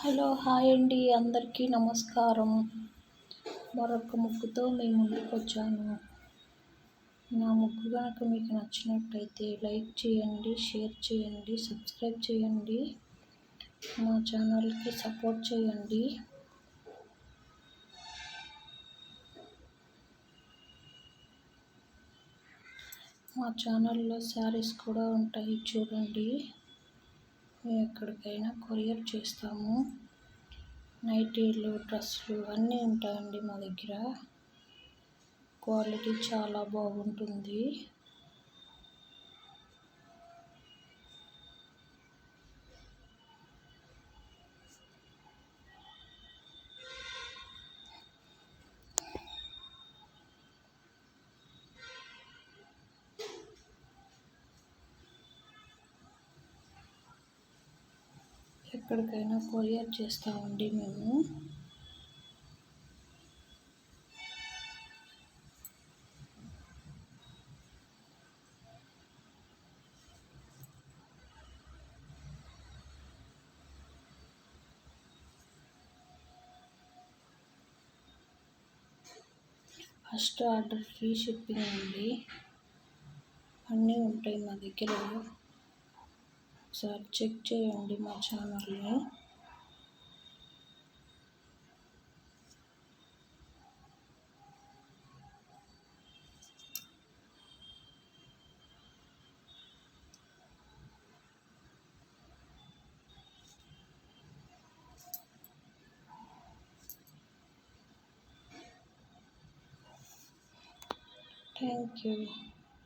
Hello hi అండి అందరికీ నమస్కారం. మరొక ముగ్గుతో మీ ముందుకు వచ్చాను. నా ముగ్గు కనుక మీకు నచ్చినట్టయితే లైక్ చేయండి, షేర్ చేయండి, సబ్స్క్రైబ్ చేయండి, నా ఛానల్కి సపోర్ట్ చేయండి. మా ఛానల్లో శారీస్ కూడా ఉంటాయి చూడండి. మేము ఎక్కడికైనా కొరియర్ చేస్తాము. నైటీలు, డ్రెస్సులు అన్నీ ఉంటాయండి మా దగ్గర. క్వాలిటీ చాలా బాగుంటుంది. ఎక్కడికైనా కొరియర్ చేస్తామండి మేము. ఫస్ట్ ఆర్డర్ ఫ్రీ షిప్పింగ్ అండి. అన్నీ ఉంటాయి మా దగ్గర. ఒకసారి చెక్ చేయండి మా ఛానల్ని. Thank you.